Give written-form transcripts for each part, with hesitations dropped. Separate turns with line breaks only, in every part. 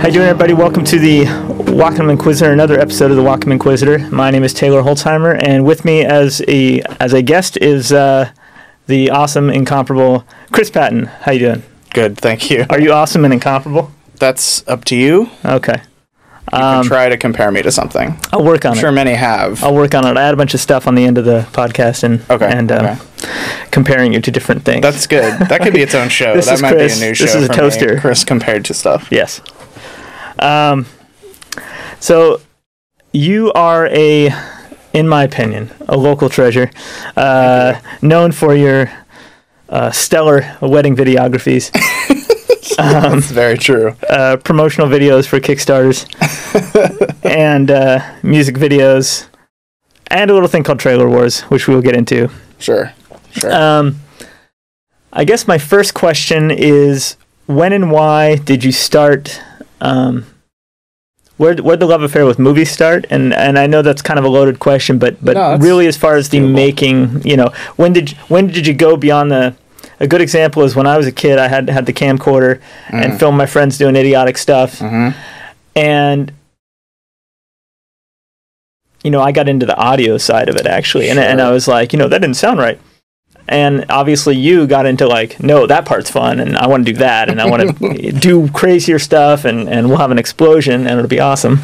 How you doing, everybody? Welcome to the Whatcom Inquisitor, another episode of the Whatcom Inquisitor. My name is Taylor Holtzheimer, and with me as a guest is the awesome, incomparable Chris Patton. How you doing?
Good, thank you.
Are you awesome and incomparable?
That's up to you.
Okay.
You can try to compare me to something.
I'll work on it.
I'm sure many have.
I'll work on it. I had a bunch of stuff on the end of the podcast and comparing you to different things.
That's good. That could be its own show. That might
Chris.
be a new show.
This is a toaster.
Me. Chris compared to stuff.
Yes. So you are in my opinion, a local treasure, known for your stellar wedding videographies.
That's very true.
Promotional videos for Kickstarters and music videos and a little thing called Trailer Wars, which we will get into.
Sure.
I guess my first question is, when and why did you start? Where'd the love affair with movies start? And I know that's kind of a loaded question, but no, really, as far as the making, when did you go beyond the? A good example is when I was a kid, I had the camcorder and filmed my friends doing idiotic stuff. Mm-hmm. And, I got into the audio side of it, actually.
Sure.
And I was like, that didn't sound right. And obviously you got into like, no, that part's fun, and I want to do that, and I want to do crazier stuff, and we'll have an explosion, and it'll be awesome.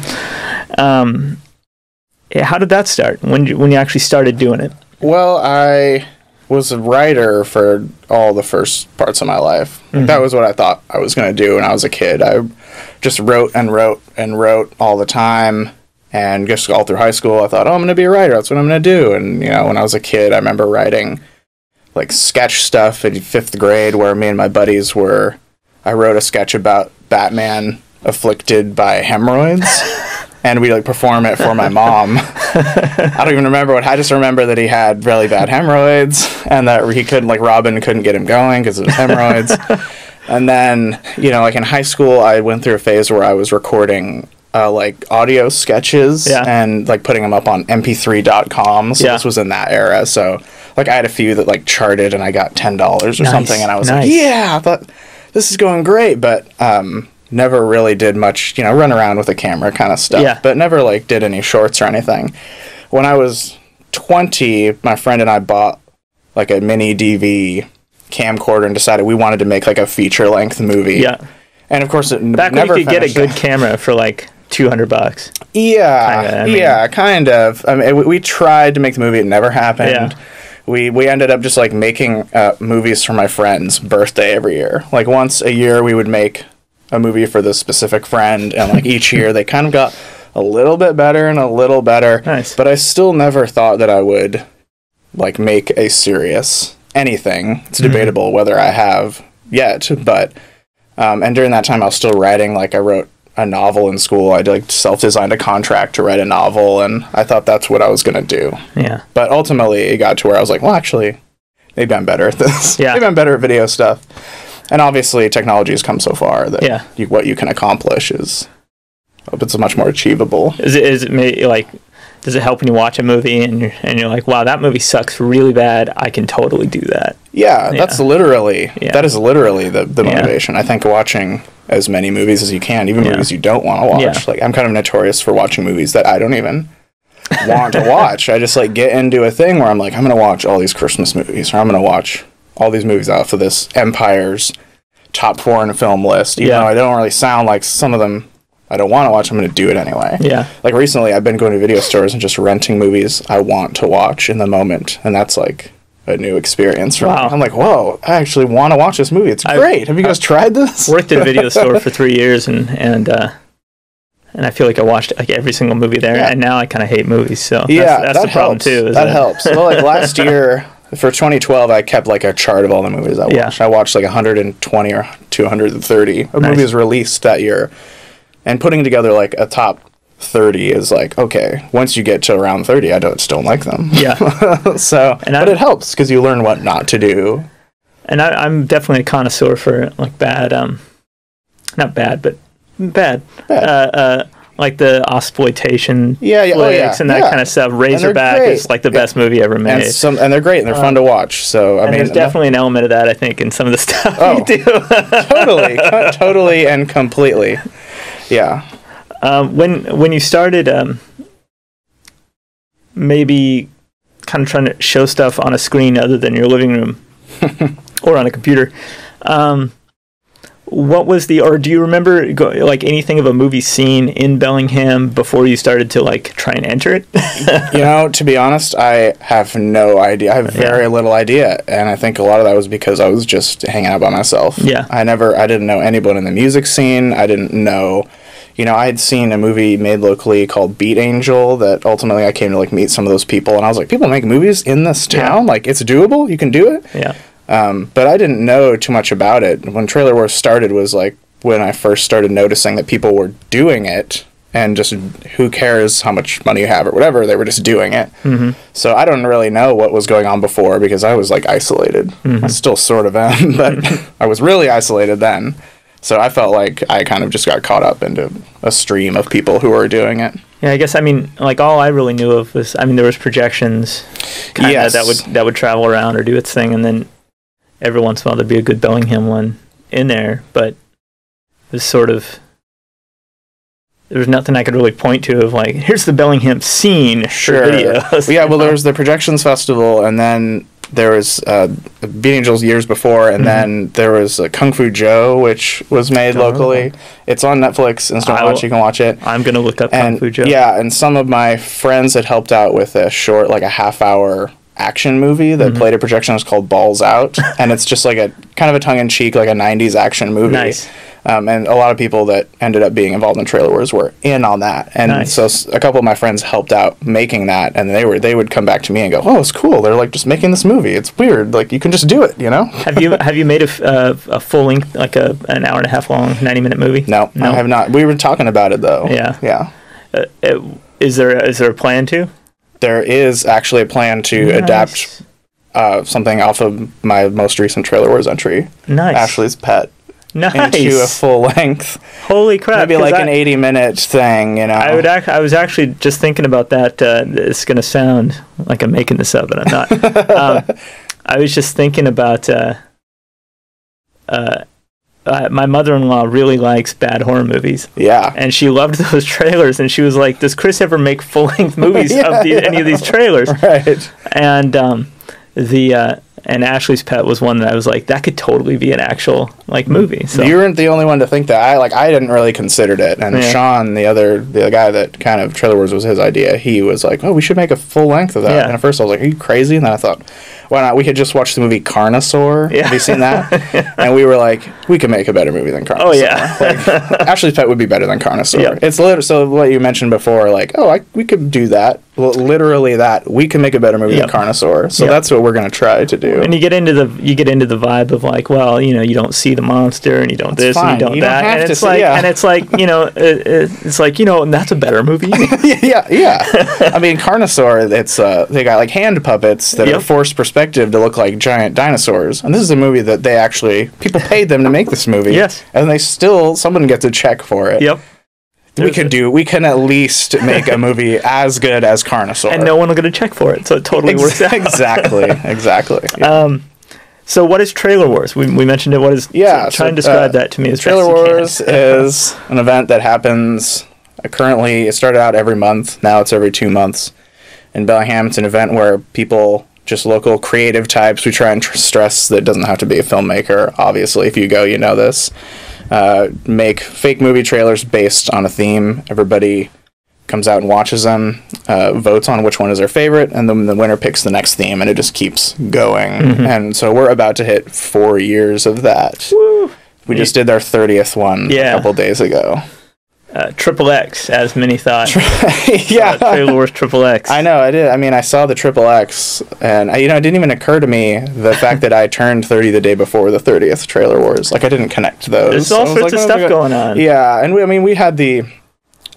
How did that start, when you actually started doing it? Well,
I was a writer for all the first parts of my life. Mm-hmm. That was what I thought I was going to do when I was a kid. I just wrote and wrote and wrote all the time, and just all through high school I thought, I'm going to be a writer, that's what I'm going to do. And when I was a kid, I remember writing like sketch stuff in 5th grade where me and my buddies I wrote a sketch about Batman afflicted by hemorrhoids. And we perform it for my mom. I don't even remember I just remember that he had really bad hemorrhoids, and that he couldn't, Robin couldn't get him going because of his hemorrhoids. And then, in high school, I went through a phase where I was recording audio sketches and putting them up on mp3.com. So this was in that era. So I had a few that charted, and I got $10 or something, and I was like, yeah, I thought this is going great, but never really did much, run around with a camera kind of stuff, but never did any shorts or anything. When I was 20, my friend and I bought a mini DV camcorder and decided we wanted to make a feature length movie. Yeah. And of course it
back
never
when you could get a good camera for $200.
Yeah, kind of. I mean, we tried to make the movie, it never happened. Yeah. We ended up just making movies for my friend's birthday every year. Once a year we would make a movie for this specific friend, and each year they kind of got a little bit better and a little better. Nice. But I still never thought that I would make a serious anything. It's debatable whether I have yet, but and during that time I was still writing. I wrote a novel in school. I self-designed a contract to write a novel, and I thought that's what I was going to do. Yeah. But ultimately it got to where I was well, actually, maybe I'm better at this. Yeah. Maybe I'm better at video stuff. And obviously, technology has come so far that what you can accomplish it's much more achievable. Is it does it help when you watch a movie and you're like, wow, that movie sucks really bad, I can totally do that? Yeah, that's literally that is literally the motivation. I think watching as many movies as you can, even movies you don't want to watch. Yeah. I'm kind of notorious for watching movies that I don't even want to watch. I just get into a thing where I'm I'm going to watch all these Christmas movies, or I'm going to watch all these movies off of this Empire's top foreign film list. Even though I don't really sound like some of them I don't want to watch, I'm going to do it anyway. Yeah. Recently, I've been going to video stores and just renting movies I want to watch in the moment, and that's a new experience for me. I'm whoa, I actually want to watch this movie. It's great. Have you guys tried this?
Worked at a video store for 3 years, and I feel I watched every single movie there, and now I kind of hate movies. So that's the problem too.
That helps. Well, last year. For 2012, I kept a chart of all the movies I watched. I watched 120 or 230 movies released that year, and putting together a top 30 is okay. Once you get to around 30, I don't like them. Yeah. But it helps because you learn what not to do.
And I'm definitely a connoisseur for bad, not bad, but bad. The Osploitation flicks and that kind of stuff. Razorback is the best movie ever made.
And they're great, and they're fun to watch. So I mean,
there's definitely an element of that, I think, in some of the stuff you do.
Totally and completely. Yeah.
When you started, maybe kind of trying to show stuff on a screen other than your living room or on a computer, what was or do you remember like anything of a movie scene in Bellingham before you started to like try and enter it?
To be honest, I have no idea. I have very little idea, and I think a lot of that was because I was just hanging out by myself.
Yeah.
I didn't know anyone in the music scene. I didn't know, I had seen a movie made locally called Beat Angel that ultimately I came to like meet some of those people, and I was like, people make movies in this town? Like, it's doable? You can do it?
Yeah.
But I didn't know too much about it. When Trailer Wars started was like when I first started noticing that people were doing it, and just who cares how much money you have or whatever, they were just doing it. Mm-hmm. So I don't really know what was going on before because I was like isolated. Mm-hmm. I still sort of am, but I was really isolated then. So I felt like I kind of just got caught up into a stream of people who were doing it.
Yeah, I guess, like all I really knew of was, there was projections that would travel around or do its thing, and then every once in a while there'd be a good Bellingham one in there, but it was sort of, there was nothing I could really point to of like, here's the Bellingham scene for videos.
Yeah, well, there was the Projections Festival, and then there was Beat Angels years before, and then there was Kung Fu Joe, which was made locally. It's on Netflix, Instant Watch, you can watch it.
I'm going to look up Kung Fu Joe.
Yeah, and some of my friends had helped out with a short, like a half-hour action movie that played at Projections called Balls Out, and it's just like a kind of a tongue-in-cheek, like a 90s action movie.
Nice.
And a lot of people that ended up being involved in Trailer Wars were in on that. And so a couple of my friends helped out making that, and they would come back to me and go, "Oh, it's cool. They're like just making this movie. It's weird. Like you can just do it,
Have you made a full length, like an hour and a half long, 90-minute movie?
No, I have not. We were talking about it though.
Yeah. Is there a plan to?
There is actually a plan to adapt something off of my most recent Trailer Wars entry.
Nice.
Ashley's Pet.
Nice.
Into a full length.
Holy crap!
Maybe like an 80-minute thing,
I was actually just thinking about that. It's going to sound like I'm making this up, but I'm not. I was just thinking about. My mother-in-law really likes bad horror movies.
Yeah.
And she loved those trailers, and she was like, "Does Chris ever make full-length movies of any of these trailers?"
Right.
And and Ashley's Pet was one that I was like, that could totally be an actual movie. So
you weren't the only one to think that. I hadn't really considered it, and Sean, the guy that kind of Trailer Wars was his idea, he was like, "Oh, we should make a full length of that." Yeah. And at first I was like, "Are you crazy?" And then I thought, why not? We could just watch the movie Carnosaur. Yeah. Have you seen that? And we were like, we could make a better movie than Carnosaur.
Oh yeah.
Ashley's Pet would be better than Carnosaur.
Yep.
It's so what you mentioned before, we could do that. Well, literally that we can make a better movie than Carnosaur. So that's what we're gonna try to do.
And you get into the vibe of like, well, you don't see the monster, and you don't this, and you don't that, and it's like, it's like, and that's a better movie.
yeah. I mean, Carnosaur, it's they got like hand puppets that are forced perspective to look like giant dinosaurs, and this is a movie that people paid them to make this movie.
Yes,
and someone gets a check for it.
Yep.
We can at least make a movie as good as Carnosaur.
And no one will get a check for it, so it totally works out.
Exactly. Yeah.
So what is Trailer Wars? We mentioned it. What is... Yeah. Try and describe that to me as
Trailer Wars is an event that happens currently. It started out every month. Now it's every 2 months. In Bellingham, it's an event where people, just local creative types, we try and stress that it doesn't have to be a filmmaker. Obviously, if you go, you know this. Make fake movie trailers based on a theme. Everybody comes out and watches them, votes on which one is their favorite, and then the winner picks the next theme, and it just keeps going. Mm-hmm. And so we're about to hit 4 years of that. Woo. We just did our 30th one a couple days ago.
Triple X, as many thought. Trailer Wars Triple X.
I know, I did. I mean, I saw the Triple X, and it didn't even occur to me the fact that I turned 30 the day before the 30th Trailer Wars. I didn't connect those.
There's all sorts of stuff going on.
Yeah, and we had the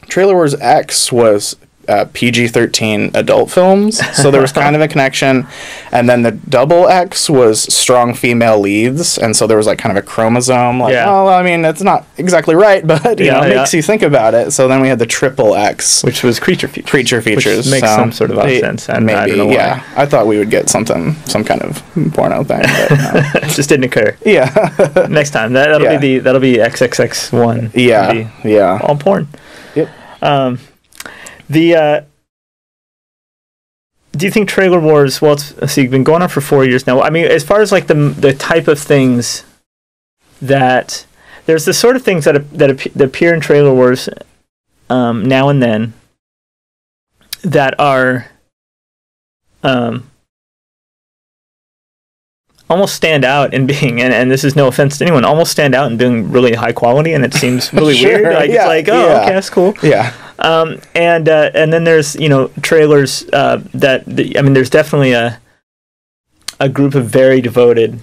Trailer Wars X was PG-13 adult films, so there was kind of a connection. And then the double X was strong female leads, and so there was like kind of a chromosome. Like, well, I mean, it's not exactly right, but you know, it makes you think about it. So then we had the triple X,
which was creature features.
Which
makes some sort of sense.
Maybe, I don't know why. I thought we would get some kind of porno thing, but no.
It just didn't occur.
Yeah.
Next time that'll be XXX1.
Yeah.
All porn.
Yep.
Do you think Trailer Wars? Well, so you've been going on for 4 years now. I mean, as far as like the type of things that there's the sort of things that appear in Trailer Wars now and then that are almost stand out in being, and this is no offense to anyone, almost stand out in being really high quality, and it seems really weird. Like it's like, okay, that's cool.
Yeah.
And then there's trailers I mean, there's definitely a group of very devoted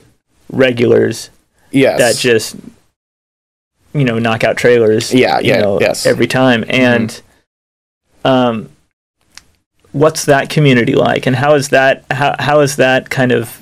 regulars that just knock out trailers every time. And what's that community like, and how is that kind of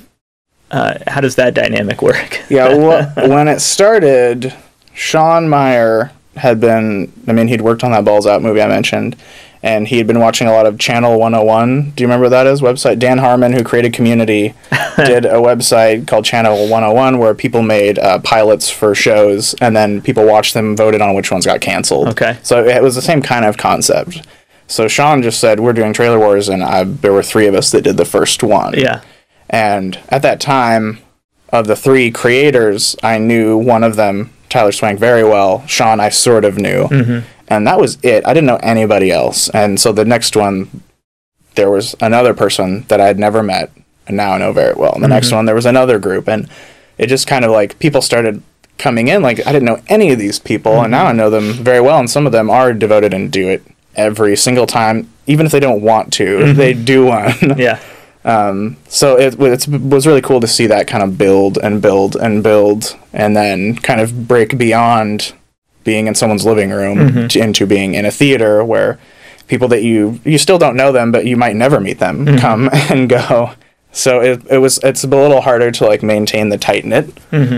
how does that dynamic work?
Well, when it started, Sean Meyer he'd worked on that Balls Out movie I mentioned, and he had been watching a lot of Channel 101. Do you remember that as website? Dan Harmon, who created Community, did a website called Channel 101 where people made pilots for shows, and then people watched them, voted on which ones got canceled.
Okay.
So it was the same kind of concept. So Sean just said, we're doing Trailer Wars, and there were 3 of us that did the first one.
Yeah.
And at that time, of the 3 creators, I knew one of them, Tyler Swank, very well. Sean, I sort of knew. Mm-hmm. And that was it. I didn't know anybody else. And so the next one, there was another person that I had never met, and now I know very well. And the next one, there was another group. And it just kind of like, people started coming in. Like, I didn't know any of these people, and now I know them very well. And some of them are devoted and do it every single time. Even if they don't want to, they do one.
Yeah.
So it was really cool to see that kind of build and build and build, and then kind of break beyond being in someone's living room into being in a theater where people that you still don't know them, but you might never meet them, come and go. So it's a little harder to like maintain the tight-knit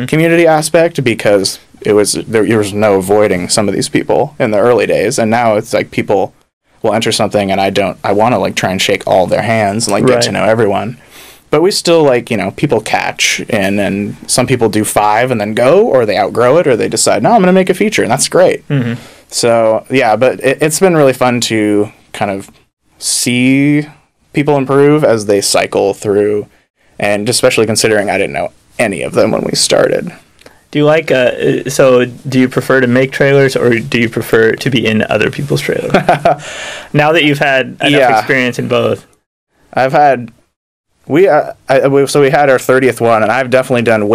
community aspect, because there was no avoiding some of these people in the early days, and now it's like people will enter something and I want to like try and shake all their hands and like get to know everyone. But we still like, people catch in, and some people do 5 and then go, or they outgrow it, or they decide, no, I'm going to make a feature, and that's great. So yeah, but it's been really fun to kind of see people improve as they cycle through, and especially considering I didn't know any of them when we started.
Do you like, so do you prefer to make trailers, or do you prefer to be in other people's trailers? Now that you've had enough experience in both.
I've had, so we had our 30th one, and I've definitely done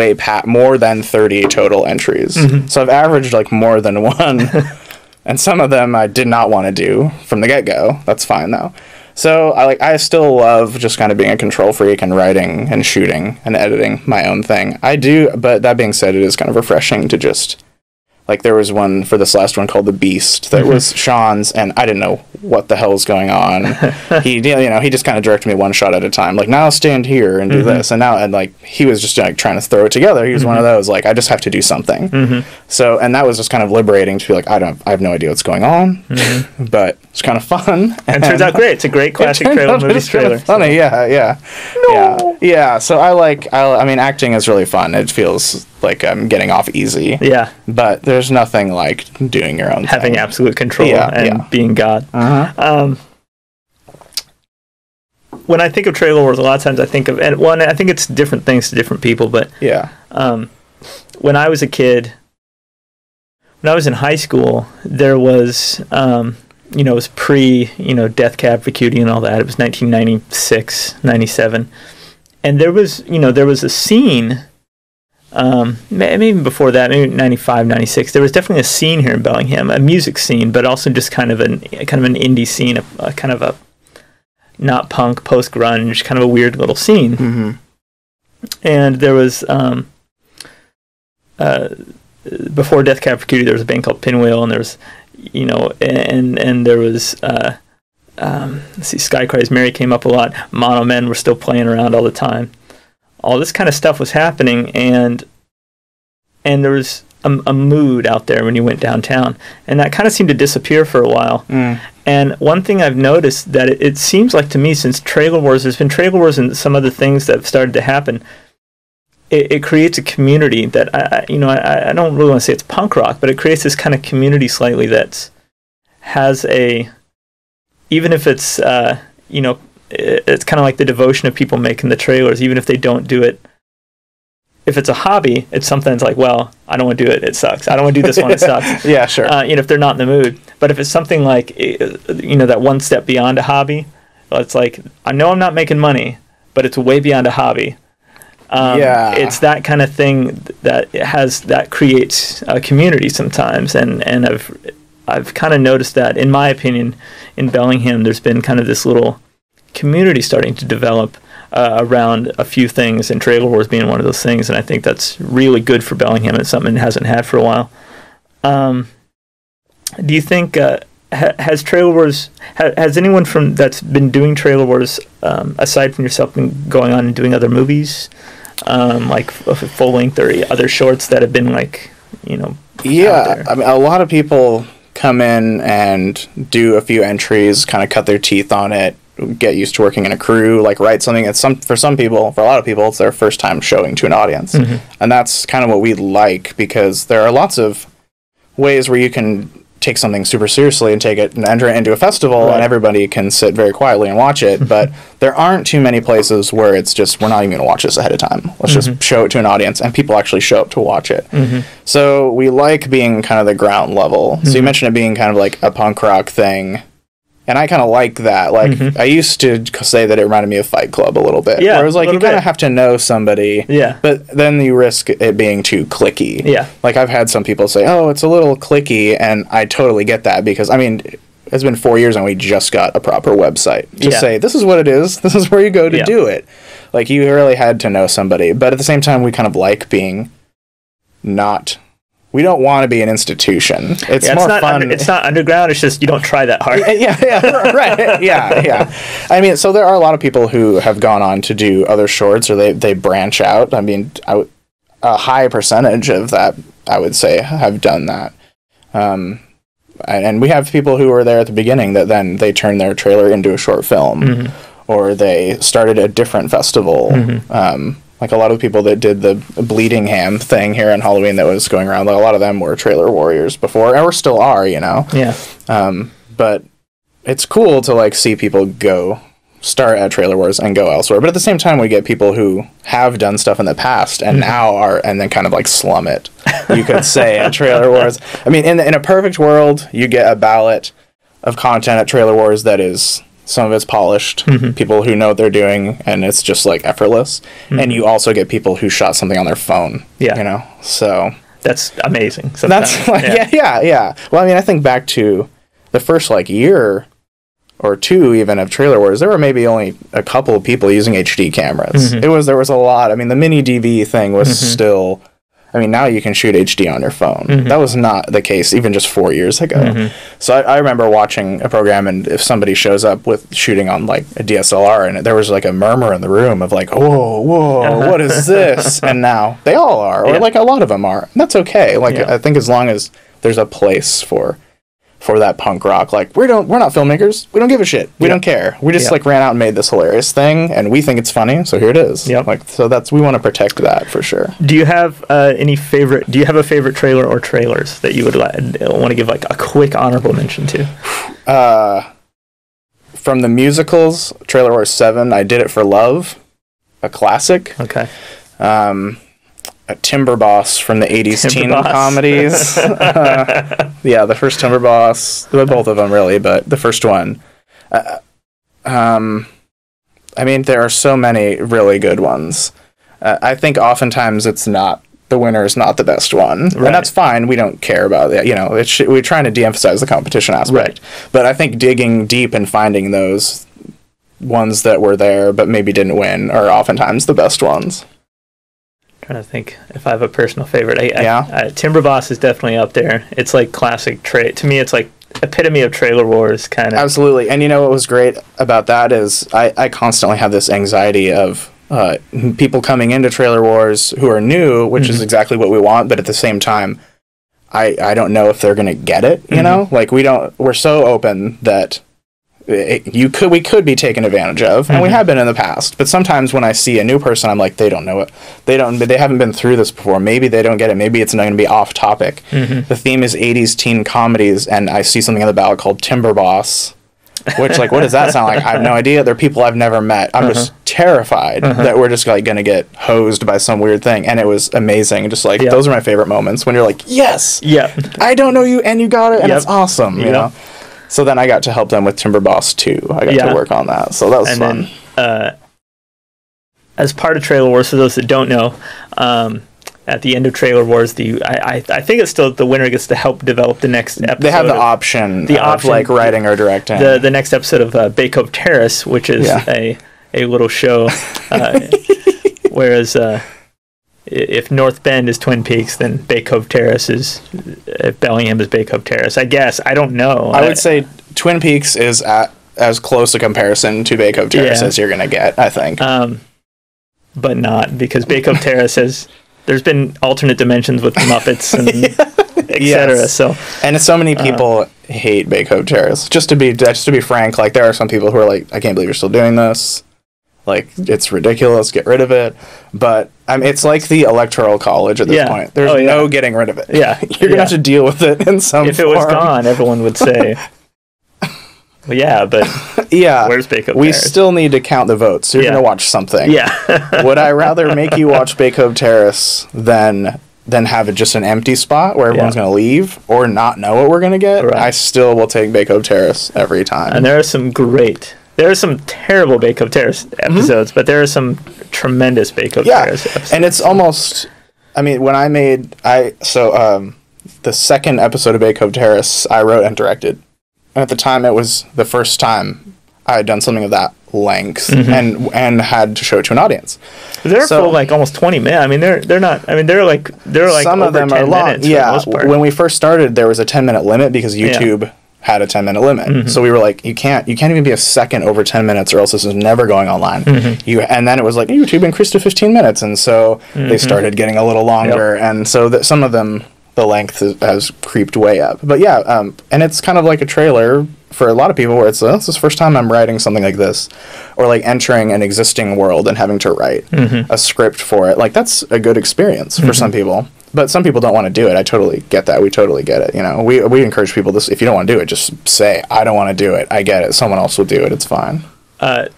more than 30 total entries. So I've averaged like more than one, and some of them I did not want to do from the get-go. That's fine though. So I still love just kind of being a control freak and writing and shooting and editing my own thing. I do, but that being said, it is kind of refreshing to just, like, there was one for this last one called The Beast that was Sean's, and I didn't know what the hell's going on. He just kind of directed me one shot at a time, like, now stand here and do this, and he was just like trying to throw it together. He was one of those, like, I just have to do something. So, and that was just kind of liberating to be like, I have no idea what's going on, but it's kind of fun.
And it turns out great. It's a great classic trailer movies trailer.
Funny, yeah. So I mean, acting is really fun. It feels like I'm getting off easy. Yeah. But there's nothing like doing your own
having
thing.
Absolute control and being God. When I think of Trailer Wars, a lot of times I think of, and one, I think it's different things to different people, but when I was a kid, when I was in high school, there was, it was pre, Death Cab for Cutie and all that. It was 1996, 97. And there was a scene, maybe even before that, maybe 95, 96. There was definitely a scene here in Bellingham, a music scene, but also just kind of an indie scene, kind of a not punk, post-grunge, kind of a weird little scene. And there was, before Death Cab for Cutie, there was a band called Pinwheel, and there was, and there was let's see, Sky Cries Mary came up a lot. Mono Men were still playing around all the time. All this kind of stuff was happening, and there was a mood out there when you went downtown, and that kind of seemed to disappear for a while. And one thing I've noticed that it seems like to me, since Trailer Wars, there's been Trailer Wars and some other things that have started to happen, it creates a community that I don't really want to say it's punk rock, but it creates this kind of community slightly that has even if it's it's kind of like the devotion of people making the trailers, even if they don't do it. If it's a hobby, it's something that's like, well, I don't want to do it. It sucks. I don't want to do this one. It sucks.
Yeah, sure.
If they're not in the mood. But if it's something like, that one step beyond a hobby, well, it's like, I know I'm not making money, but it's way beyond a hobby. It's that kind of thing that creates a community sometimes. And I've kind of noticed that, in my opinion, in Bellingham, there's been kind of this little community starting to develop around a few things, and Trailer Wars being one of those things, and I think that's really good for Bellingham. It's something it hasn't had for a while. Do you think has Trailer Wars has anyone that's been doing Trailer Wars aside from yourself been going on and doing other movies, like full length or other shorts that have been like
Yeah, I mean, a lot of people come in and do a few entries, kind of cut their teeth on it, get used to working in a crew, like write something. For a lot of people, it's their first time showing to an audience. And that's kind of what we like, because there are lots of ways where you can take something super seriously and take it and enter it into a festival, and everybody can sit very quietly and watch it. But there aren't too many places where it's just, we're not even going to watch this ahead of time. Let's just show it to an audience, and people actually show up to watch it. So we like being kind of the ground level. So you mentioned it being kind of like a punk rock thing. And I kind of like that. Like, I used to say that it reminded me of Fight Club a little bit. Yeah, where it was like, you kind of have to know somebody. Yeah. But then you risk it being too cliquey. Yeah. Like, I've had some people say, oh, it's a little cliquey. And I totally get that, because, I mean, it's been 4 years and we just got a proper website. Just say, this is what it is. This is where you go to do it. Like, you really had to know somebody. But at the same time, we kind of like being not... We don't want to be an institution. It's more fun.
It's not underground. It's just you don't try that hard.
Right. Yeah. I mean, so there are a lot of people who have gone on to do other shorts, or they branch out. I mean, a high percentage of that, I would say, have done that. And we have people who were there at the beginning that then they turned their trailer into a short film, or they started a different festival. Like a lot of people that did the Bleeding Ham thing here on Halloween that was going around, like a lot of them were trailer warriors before, or still are, Yeah. But it's cool to like see people go start at Trailer Wars and go elsewhere. But at the same time, we get people who have done stuff in the past and now are, and then kind of like slum it, you could say, at Trailer Wars. I mean, in a perfect world, you get a ballot of content at Trailer Wars that is... Some of it's polished, people who know what they're doing, and it's just, like, effortless. And you also get people who shot something on their phone, so...
That's amazing. Sometimes.
That's, like, yeah. Well, I mean, I think back to the first, like, year or two, even, of Trailer Wars, there were maybe only a couple of people using HD cameras. There was a lot. I mean, the mini DV thing was still... I mean, now you can shoot HD on your phone. That was not the case even just 4 years ago. So I remember watching a program, and if somebody shows up with shooting on, like, a DSLR, and there was, like, a murmur in the room of, like, whoa, what is this? And now they all are, or, like, a lot of them are. And that's okay. Like, I think as long as there's a place for that punk rock, like, we're not filmmakers. We don't give a shit. We don't care. We just like ran out and made this hilarious thing, and we think it's funny, so here it is. Like, so we want to protect that for sure.
Do you have a favorite trailer or trailers that you would want to give like a quick honorable mention to?
From the musicals, Trailer Wars 7, I Did It for Love, a classic.
Okay.
A Timber Boss from the 80s teen comedies. The first Timber Boss. Both of them, really, but the first one. I mean, there are so many really good ones. I think oftentimes the winner is not the best one. Right. And that's fine. We don't care about it. We're trying to de-emphasize the competition aspect. Right. But I think digging deep and finding those ones that were there but maybe didn't win are oftentimes the best ones.
Trying to think if I have a personal favorite. Timber Boss is definitely up there. It's like classic to me, it's like epitome of trailer wars, kind of.
Absolutely. And you know what was great about that is I constantly have this anxiety of people coming into trailer wars who are new, which is exactly what we want, but at the same time, I don't know if they're going to get it, you know? Like, we're so open that we could be taken advantage of, and we have been in the past. But sometimes when I see a new person, I'm like, they don't know it. They haven't been through this before. Maybe they don't get it. Maybe it's not going to be off topic. The theme is 80s teen comedies, and I see something on the ballot called Timber Boss, which, like, what does that sound like? I have no idea. They're people I've never met. I'm just terrified that we're just, like, going to get hosed by some weird thing. And it was amazing. Just, like, those are my favorite moments when you're like, yes! I don't know you, and you got it, and it's awesome, you know? So then I got to help them with Timber Boss 2. I got to work on that. So that was fun.
Then, as part of Trailer Wars, for those that don't know, at the end of Trailer Wars, I think it's still the winner gets to help develop the next episode.
They have the option of like writing or directing.
The next episode of Bay Cove Terrace, which is a little show. Whereas if North Bend is Twin Peaks, then Bay Cove Terrace is Bellingham is Bay Cove Terrace. I guess. I don't know.
I would say Twin Peaks is as close a comparison to Bay Cove Terrace as you're going to get, I think.
But not, because Bay Cove Terrace there's been alternate dimensions with Muppets and etc. So,
and so many people hate Bay Cove Terrace. Just to be frank, like, there are some people who are like, I can't believe you're still doing this. Like, it's ridiculous. Get rid of it. But it's like the Electoral College at this point. There's no getting rid of it. You're gonna have to deal with it in some.
If it was gone, everyone would say, well, "Yeah, but where's Bay Cove Terrace?"
We still need to count the votes. So you're gonna watch something. Would I rather make you watch Bay Cove Terrace than have it just an empty spot where everyone's gonna leave or not know what we're gonna get? Right. I still will take Bay Cove Terrace every time.
And there are some terrible Bay Cove Terrace episodes, but there are some tremendous Bay Cove Terrace episodes.
And it's almost, when I made, the second episode of Bay Cove Terrace, I wrote and directed. And at the time, it was the first time I had done something of that length and had to show it to an audience.
They're full, like, almost 20 minutes. They're not, they're like
some of them are long. Yeah, when we first started, there was a 10-minute limit because YouTube had a 10-minute limit. So we were like, you can't even be a second over 10 minutes or else this is never going online. And then it was like, YouTube increased to 15 minutes. And so they started getting a little longer. And so some of them, the length has creeped way up. But and it's kind of like a trailer for a lot of people where it's this is the first time I'm writing something like this, or like entering an existing world and having to write a script for it. Like, that's a good experience for some people. But some people don't want to do it. I totally get that. We totally get it. You know, we encourage people this. If you don't want to do it, just say, I don't want to do it. I get it. Someone else will do it. It's fine.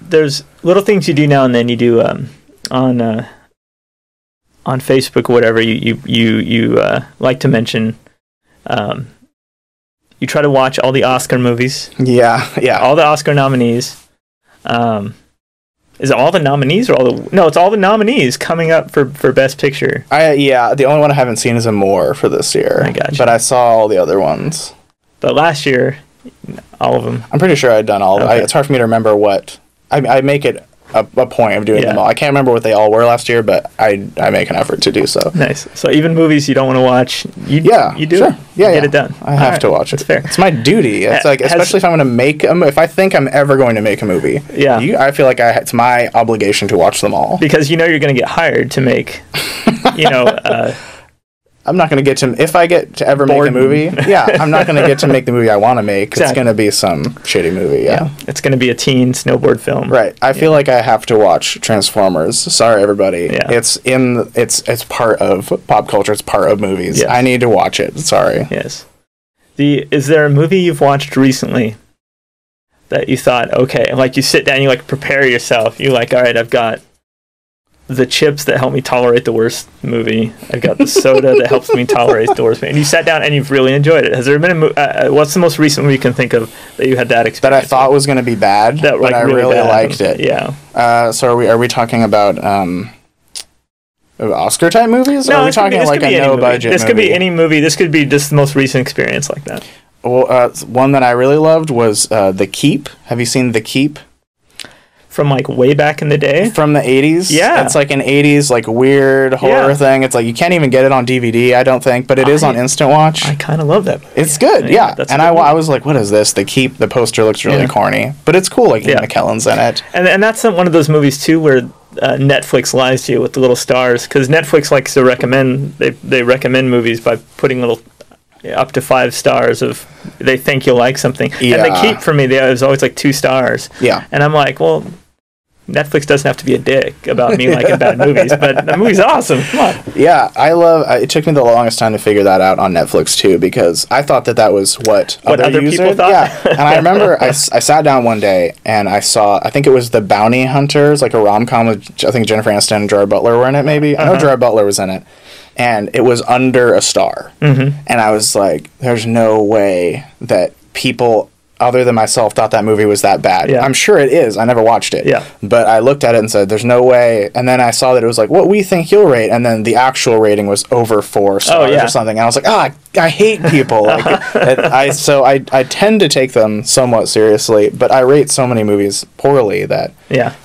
There's little things you do now and then. You do on Facebook or whatever. You like to mention. You try to watch all the Oscar movies.
Yeah.
All the Oscar nominees. Is it all the nominees or all the... No, it's all the nominees coming up for Best Picture.
The only one I haven't seen is Amour for this year.
I gotcha.
But I saw all the other ones.
But last year, all of them.
I'm pretty sure I'd done all of them. It's hard for me to remember what... I make it a point of doing them all. I can't remember what they all were last year, but I make an effort to do so.
Nice. So even movies you don't want to watch, you do it. Get it done.
I have to watch it.
That's fair.
It's my duty. It's like, especially if I'm going to make if I think I'm ever going to make a movie. I feel like it's my obligation to watch them all.
Because you're going to get hired to make,
I'm not going to get to, if I get to ever make a movie, I'm not going to get to make the movie I want to make. Exactly. It's going to be some shitty movie,
It's going to be a teen snowboard film.
Right. I feel like I have to watch Transformers. Sorry, everybody. It's part of pop culture. It's part of movies. Yes. I need to watch it. Sorry.
Yes. Is there a movie you've watched recently that you thought, okay, like you sit down, you like prepare yourself. You're like, all right, I've got the chips that help me tolerate the worst movie. I've got the soda that helps me tolerate the worst movie. And you sat down and you've really enjoyed it. Has there been what's the most recent movie you can think of that you had that experience
that I thought was going to be bad, but I really liked it?
Yeah.
So are we talking about Oscar type movies? Or are we talking like a no budget?
This could be any movie. This could be just the most recent experience like that.
Well, one that I really loved was The Keep. Have you seen The Keep?
from like way back in the day.
From the 80s?
Yeah.
It's like an 80s like weird horror thing. It's like you can't even get it on DVD, I don't think, but it is on Instant Watch.
I kind of love that movie.
It's good, yeah. And I was like, what is this? The poster looks really corny, but it's cool, like Ian McKellen's in it.
And that's one of those movies too where Netflix lies to you with the little stars, because Netflix likes to recommend, they recommend movies by putting little up to 5 stars of they think you'll like something. Yeah. And they keep, for me, there's always like 2 stars.
Yeah.
And I'm like, well, Netflix doesn't have to be a dick about me liking bad movies, but the movie's awesome. Come on.
Yeah, it took me the longest time to figure that out on Netflix too, because I thought that was what other people thought. Yeah, and I remember I sat down one day and I think it was The Bounty Hunters, like a rom-com with, I think Jennifer Aniston and Gerard Butler were in it maybe. I know Gerard Butler was in it. And it was under a star. Mm-hmm. And I was like, there's no way that people other than myself thought that movie was that bad. Yeah. I'm sure it is. I never watched it.
Yeah.
But I looked at it and said, there's no way. And then I saw that it was like, what we think you'll rate. And then the actual rating was over 4 stars or something. And I was like, I hate people. Like, I tend to take them somewhat seriously, but I rate so many movies poorly that,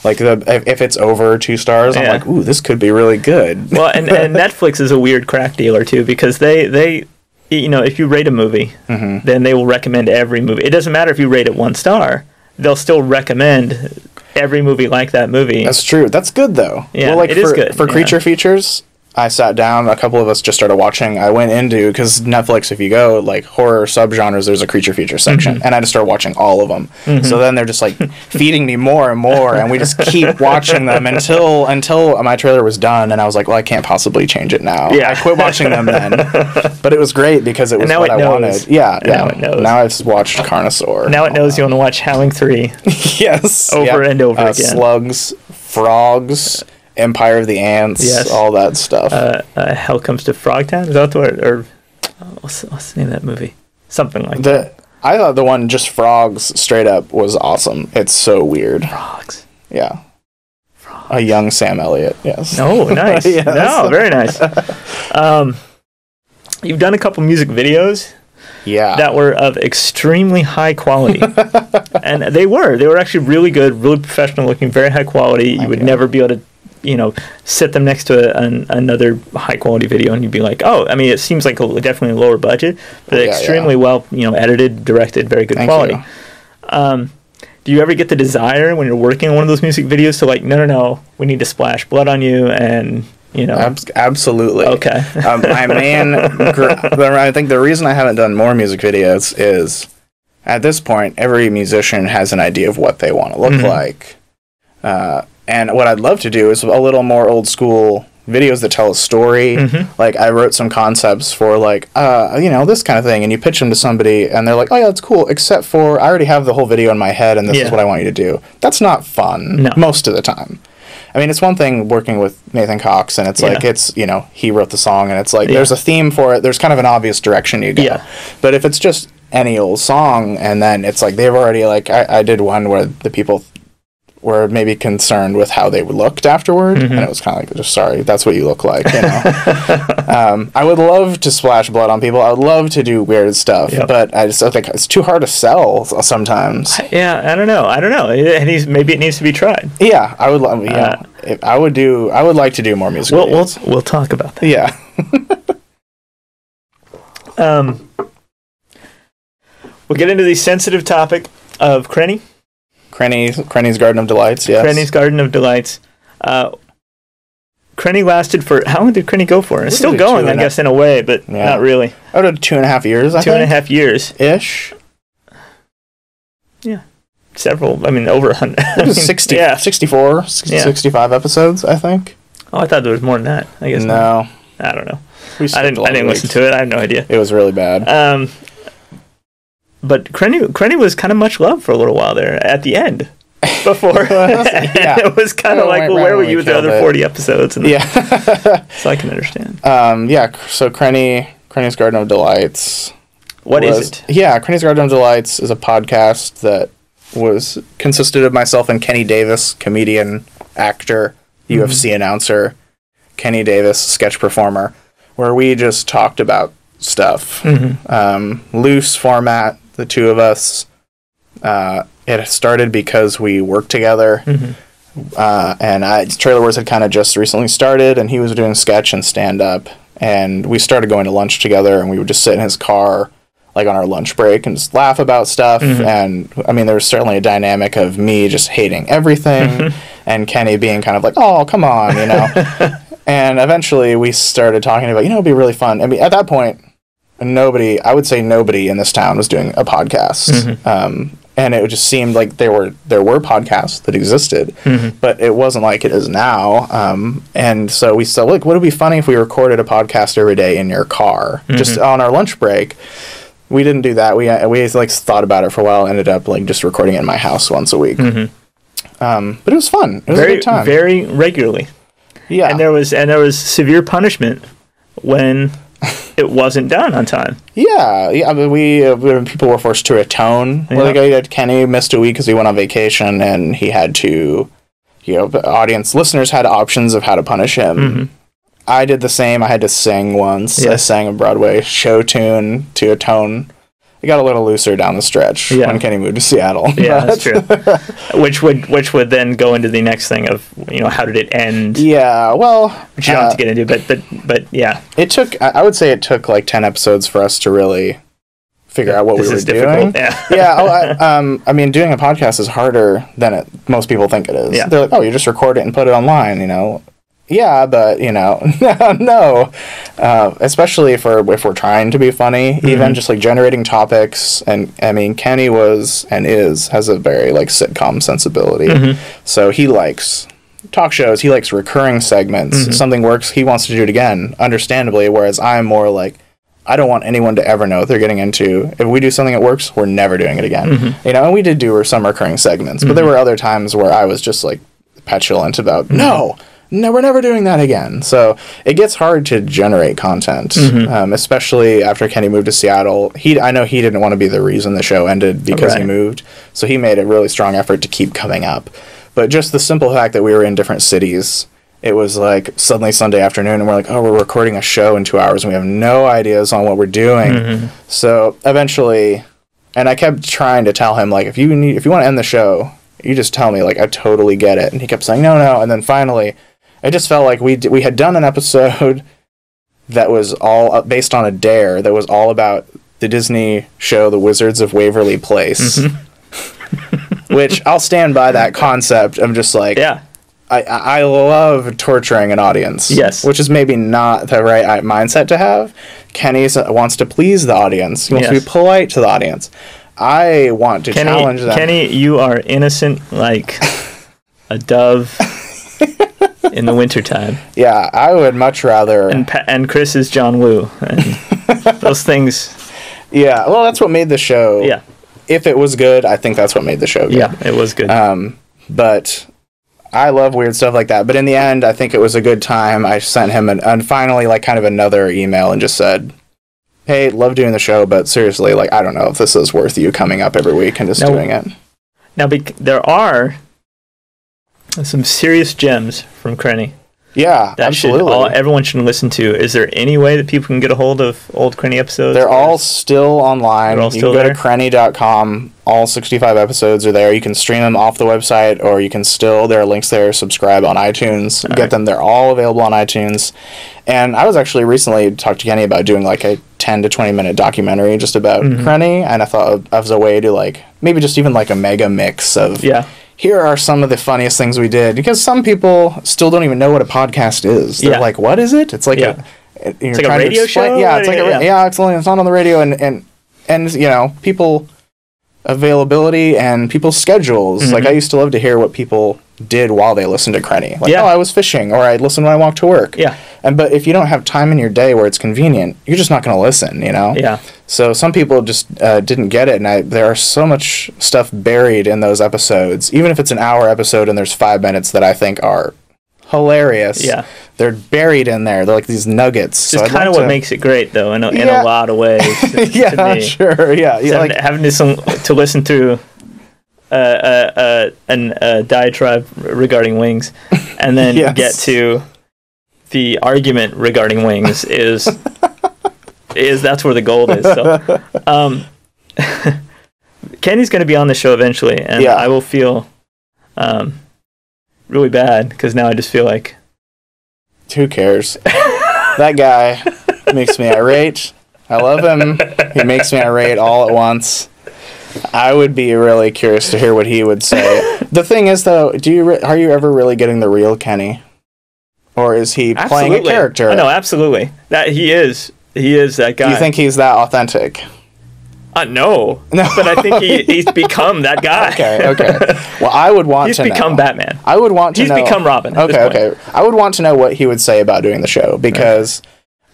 like, if it's over 2 stars, I'm like, ooh, this could be really good.
Well, and Netflix is a weird crack dealer, too, because they you know, if you rate a movie, then they will recommend every movie. It doesn't matter if you rate it 1 star. They'll still recommend every movie like that movie.
That's true. That's good, though.
Yeah, well, like it is good.
For creature features, I sat down, a couple of us just started watching. I went into, because Netflix, if you go, like, horror subgenres, there's a creature feature section. And I just started watching all of them. So then they're just, like, feeding me more and more, and we just keep watching them until my trailer was done, and I was like, well, I can't possibly change it now.
Yeah.
I quit watching them then. But it was great, because it was what I wanted. Yeah, yeah.
Now it knows.
Now I've watched Carnosaur.
Now it knows you want to watch Howling 3.
Yes.
Over and over again.
Slugs, frogs... Empire of the Ants, all that stuff.
Hell Comes to Frogtown? Is that the word? Or what's the name of that movie? Something like that.
I thought the one just frogs straight up was awesome. It's so weird.
Frogs.
Yeah. Frogs. A young Sam Elliott, yes.
Oh, nice. Yes. No, very nice. You've done a couple music videos.
Yeah.
That were of extremely high quality. And they were actually really good, really professional looking, very high quality. You would never be able to, you know, sit them next to another high quality video and you'd be like, oh, I mean, it seems like definitely a lower budget, but extremely well, you know, edited, directed, very good quality. Do you ever get the desire when you're working on one of those music videos to like, no, we need to splash blood on you and, you know?
Absolutely.
Okay.
I think the reason I haven't done more music videos is at this point, every musician has an idea of what they want to look like. And what I'd love to do is a little more old school videos that tell a story. Like I wrote some concepts for like, you know, this kind of thing. And you pitch them to somebody and they're like, oh yeah, that's cool. Except for I already have the whole video in my head and this is what I want you to do. That's not fun most of the time. I mean, it's one thing working with Nathan Cox and it's like, it's, you know, he wrote the song and it's like, there's a theme for it. There's kind of an obvious direction you go. Yeah. But if it's just any old song and then it's like, they've already like, I did one where the people were maybe concerned with how they looked afterward, and it was kind of like, just sorry, that's what you look like, you know. I would love to splash blood on people. I would love to do weird stuff, but I just don't think it's too hard to sell sometimes.
Yeah, I don't know. Maybe it needs to be tried.
Yeah, I would love. Yeah, I would like to do more music.
We'll talk about that.
Yeah.
We'll get into the sensitive topic of Crenny.
Crenny's Garden of Delights, yes.
Crenny's Garden of Delights. Crenny lasted for... How long did Crenny go for? It's still going, I guess, in a way, but not really.
Oh, 2.5 years, I
think? 2.5 years.
Ish.
Yeah. Several, I mean, over 100.
It was 64, 65 episodes, I think.
Oh, I thought there was more than that. I guess
no.
I don't know. I didn't listen to it. I have no idea.
It was really bad.
But Crenny was kind of much loved for a little while there at the end. Before it was kind of like, well, where were you with the other 40 episodes? And so I can understand.
So Crenny's Garden of Delights.
What is it?
Yeah, Crenny's Garden of Delights is a podcast that consisted of myself and Kenny Davis, comedian, actor, UFC announcer, Kenny Davis, sketch performer, where we just talked about stuff. Loose format, the two of us. it started because we worked together. And Trailer Wars had kind of just recently started, and he was doing sketch and stand-up, and we started going to lunch together, and we would just sit in his car, like on our lunch break, and just laugh about stuff. And I mean, there was certainly a dynamic of me just hating everything, and Kenny being kind of like, oh, come on, you know. And eventually we started talking about, it'd be really fun. I mean, at that point, I would say nobody in this town was doing a podcast. And it just seemed like there were podcasts that existed, but it wasn't like it is now. And so we said, look, would it be funny if we recorded a podcast every day in your car, just on our lunch break? We didn't do that. We like thought about it for a while. Ended up like just recording it in my house once a week. But it was fun. It was a good time. Very
regularly.
Yeah.
And there was severe punishment when it wasn't done on time.
Yeah. I mean, when people were forced to atone. Yeah. Like Kenny missed a week because he went on vacation, and he had to, listeners had options of how to punish him. I did the same. I had to sing once. Yeah. I sang a Broadway show tune to atone. It got a little looser down the stretch when Kenny moved to Seattle.
Yeah, that's true. which would then go into the next thing of, how did it end?
Yeah, well,
which you don't have to get into, but yeah.
I would say it took like 10 episodes for us to really figure out what we were doing. Yeah. I mean, doing a podcast is harder than most people think it is. Yeah. They're like, oh, you just record it and put it online, Yeah, but, no. Especially if we're trying to be funny, even just, like, generating topics. And, I mean, Kenny has a very, like, sitcom sensibility. So he likes talk shows. He likes recurring segments. If something works, he wants to do it again, understandably, whereas I'm more like, I don't want anyone to ever know what they're getting into. If we do something that works, we're never doing it again. And we did do some recurring segments, but there were other times where I was just, like, petulant about, no, we're never doing that again. So it gets hard to generate content, especially after Kenny moved to Seattle. I know he didn't want to be the reason the show ended because he moved, so he made a really strong effort to keep coming up. But just the simple fact that we were in different cities, it was like suddenly Sunday afternoon, and we're like, oh, we're recording a show in 2 hours, and we have no ideas on what we're doing. So eventually, and I kept trying to tell him, like, if you want to end the show, you just tell me, like, I totally get it. And he kept saying, no. And then finally, it just felt like we had done an episode that was all based on a dare that was all about the Disney show The Wizards of Waverly Place, which I'll stand by that concept. I'm just like, I love torturing an audience.
Yes.
Which is maybe not the right mindset to have. Kenny wants to please the audience. He wants to be polite to the audience. I want to challenge them.
Kenny, you are innocent like a dove in the wintertime.
Yeah, I would much rather...
And Chris is John Woo. And those things...
Yeah, well, that's what made the show...
Yeah.
If it was good, I think that's what made the show good.
Yeah, it was good.
But I love weird stuff like that. But in the end, I think it was a good time. I sent him finally, like, kind of another email and just said, hey, love doing the show, but seriously, like, I don't know if this is worth you coming up every week and just doing it.
Now, there are some serious gems from Crenny.
Yeah, absolutely.
Everyone should listen to. Is there any way that people can get a hold of old Crenny episodes?
They're all still online. You can go to Crenny.com. All 65 episodes are there. You can stream them off the website, or you can there are links there, subscribe on iTunes. Get them. They're all available on iTunes. And I was actually recently talked to Kenny about doing like a 10 to 20 minute documentary just about Crenny, and I thought as a way to like maybe just even like a mega mix of here are some of the funniest things we did, because some people still don't even know what a podcast is. They're like, what is it? It's like
it's like a radio show.
Yeah, it's like it's not on the radio, and people availability and people's schedules. Like I used to love to hear what people did while they listened to Crenny. Like, I was fishing, or I'd listen when I walked to work.
Yeah.
But if you don't have time in your day where it's convenient, you're just not going to listen,
Yeah.
So some people just didn't get it, and there are so much stuff buried in those episodes. Even if it's an hour episode and there's 5 minutes that I think are hilarious.
Yeah.
They're buried in there. They're like these nuggets.
It's kind of what makes it great, though, in a lot of ways. To me.
Sure. Yeah.
Like having to listen through a diatribe regarding wings, and then get to the argument regarding wings is that's where the gold is. So, Kenny's going to be on the show eventually, and I will feel really bad because now I just feel like,
who cares? That guy makes me irate. I love him. He makes me irate all at once. I would be really curious to hear what he would say. The thing is, though, are you ever really getting the real Kenny, or is he playing a character?
No, absolutely. That he is that guy.
Do you think he's that authentic?
No, but I think he's become that guy.
Okay. Well, I would want to know.
He's become Batman.
I would want to know.
He's become Robin.
Okay. I would want to know what he would say about doing the show, because,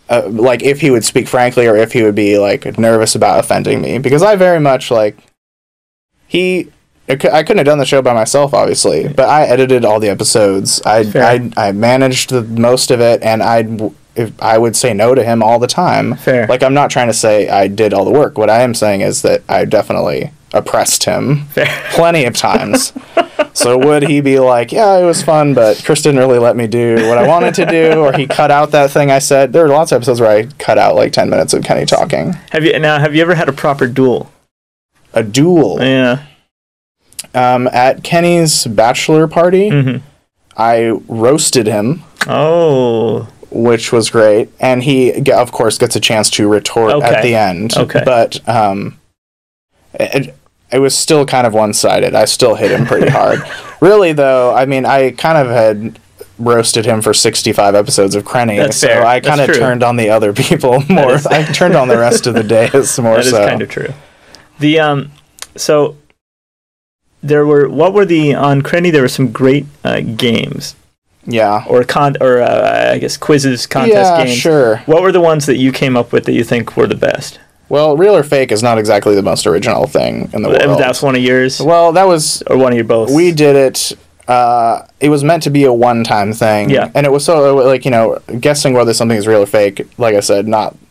like, if he would speak frankly, or if he would be, like, nervous about offending me, because I very much, like, I couldn't have done the show by myself, obviously, but I edited all the episodes. I managed most of it, and I would say no to him all the time.
Fair.
Like, I'm not trying to say I did all the work. What I am saying is that I definitely oppressed him plenty of times. So would he be like, yeah, it was fun, but Chris didn't really let me do what I wanted to do, or he cut out that thing I said? There are lots of episodes where I cut out like 10 minutes of Kenny talking.
Have you ever had a proper duel?
A duel?
Yeah.
At Kenny's bachelor party, I roasted him.
Oh.
Which was great, and he, of course, gets a chance to retort at the end.
Okay.
But it was still kind of one-sided. I still hit him pretty hard. Really, though, I mean, I kind of had roasted him for 65 episodes of Krenny, so fair. I kind of turned on the other people more. I turned on the rest of the days more. That is
kind of true. So there were on Krenny? There were some great games.
Yeah.
Or I guess quizzes, contest games.
Yeah, sure.
What were the ones that you came up with that you think were the best?
Well, Real or Fake is not exactly the most original thing in the world.
That's one of yours?
Well, that was...
Or one of your both?
We did it... it was meant to be a one-time thing.
Yeah.
And it was so, like, guessing whether something is real or fake, like I said,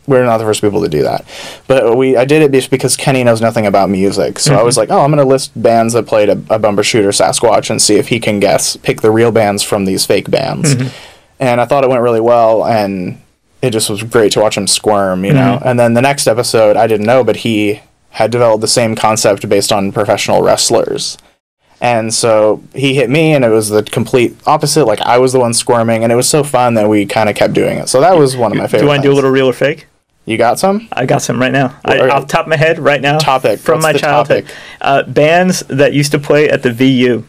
we're not the first people to do that. But I did it just because Kenny knows nothing about music. So I was like, I'm going to list bands that played a Bumper Shooter Sasquatch and see if he can pick the real bands from these fake bands. And I thought it went really well, and it just was great to watch him squirm, know? And then the next episode, I didn't know, but he had developed the same concept based on professional wrestlers. And so he hit me, and it was the complete opposite. Like, I was the one squirming, and it was so fun that we kind of kept doing it. So that was one of my favorite.
Do you want to do a little real or fake?
You got some?
I got some right now. Off the top of my head, right now.
Topic.
From my childhood. Bands that used to play at the VU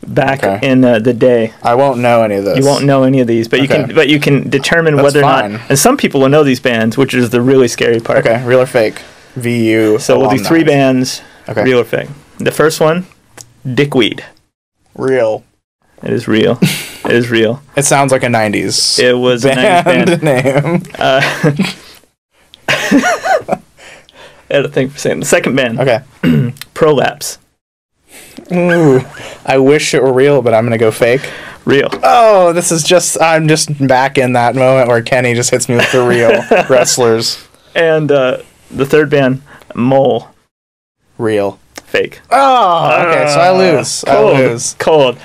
back in the day.
I won't know any of this.
You won't know any of these, but you can determine whether or not. And some people will know these bands, which is the really scary part.
Okay, real or fake? VU.
So we'll do 3 bands. Okay. Real or fake? The first one. Dickweed.
Real.
It is real. It is real.
It sounds like a 90s
It was a 90s band
name.
I had to think for a second. The second band.
Okay.
Prolapse.
Ooh. I wish it were real, but I'm going to go fake.
Real.
Oh, I'm just back in that moment where Kenny just hits me with the real wrestlers.
And the third band, Mole.
Real.
Fake.
Oh, okay, so I lose.
Cold.